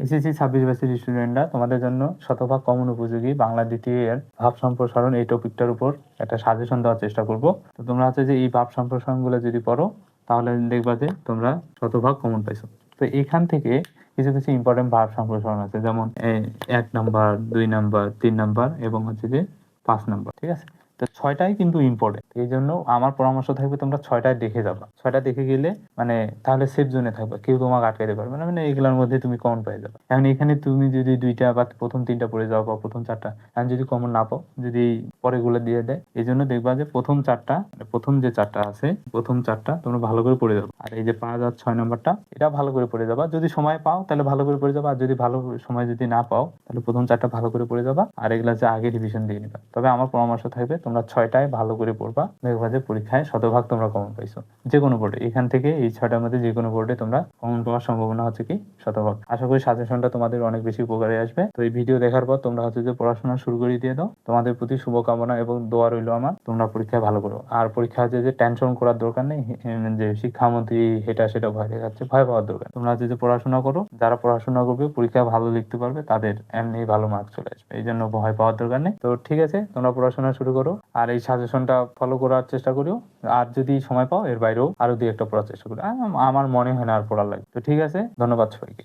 SSC 26 ব্যাচের স্টুডেন্টরা তোমাদের জন্য শতভাগ কমন উপযোগী বাংলা দ্বিতীয় এর ভাব সম্প্রসারণ এই টপিকটার উপর একটা সাজেশন দেওয়ার চেষ্টা করব। তো তোমরা হচ্ছে যে এই ভাব সম্প্রসারণগুলো যদি পড়ো তাহলে দেখবা যে তোমরা শতভাগ কমন পাইছো। তো এখান থেকে কিছু কিছু ইম্পর্টেন্ট ভাব সম্প্রসারণ আছে, যেমন 1 নাম্বার, 2 নাম্বার, 3 নাম্বার এবং হচ্ছে যে 5 নাম্বার। ঠিক আছে, তো 6টাই কিন্তু ইম্পর্টেন্ট। এই জন্য আমার পরামর্শ থাকবে তোমরা 6টায় দেখে যাবা। 6টা দেখে গেলে মানে তাহলে সেফ জোনে থাকবে, কেউ তোমাকে আটকাইতে পারবে না, মানে এগুলোর মধ্যে তুমি কমন পেয়ে যাবে। এখন এখানে তুমি যদি 2টা বা প্রথম 3টা পড়ে যাও বা প্রথম 4টা, এখন যদি কমন না পাও, যদি পরেগুলো দিয়ে দেয়, এই জন্য দেখবা যে প্রথম 4টা, প্রথম যে 4টা আছে, প্রথম 4টা তোমরা ভালো করে পড়ে যাবে। আর এই যে 5 আর 6 নাম্বারটা, এটা ভালো করে পড়ে যাবা। যদি সময় পাও তাহলে ভালো করে পড়ে যাবা, আর যদি ভালো সময় যদি না পাও তাহলে প্রথম 4টা ভালো করে পড়ে যাবা, আর এগুলা যে আগে রিভিশন দিয়ে নিবা। তবে আমার পরামর্শ থাকবে তোমরা 6টায় ভালো করে পড়বা, দেখবা যে পরীক্ষায় শতভাগ তোমরা কমন পাইছো। যে কোনো বোর্ডে, এখান থেকে এই 6টার মধ্যে যে কোনো বোর্ডে তোমরা কমন পাওয়ার সম্ভাবনা হচ্ছে কি শতভাগ। আশা করি সাজেশনটা তোমাদের অনেক বেশি উপকারে আসবে। তো এই ভিডিও দেখার পর তোমরা হচ্ছে যে পড়াশোনা শুরু করে দিয়ে দাও। তোমাদের প্রতি শুভকামনা এবং দোয়া রইল আমার, তোমরা পরীক্ষায় ভালো করো। আর পরীক্ষা হচ্ছে যে টেনশন করার দরকার নেই, যে শিক্ষামন্ত্রী এটা সেটা ভয় দেখাচ্ছে, ভয় পাওয়ার দরকার। তোমরা হচ্ছে যে পড়াশোনা করো, যারা পড়াশোনা করবে পরীক্ষা ভালো লিখতে পারবে তাদের এমনি ভালো মার্কস চলে আসবে, এই জন্য ভয় পাওয়ার দরকার নেই। তো ঠিক আছে, তোমরা পড়াশোনা শুরু করো আর এই সাজেশনটা ফলো করার চেষ্টা করিও। আর যদি সময় পাও এর বাইরেও আরো 2 একটা পড়ার চেষ্টা করো। আমার মনে হয় না আর পড়ার লাগবে। তো ঠিক আছে, ধন্যবাদ সবাইকে।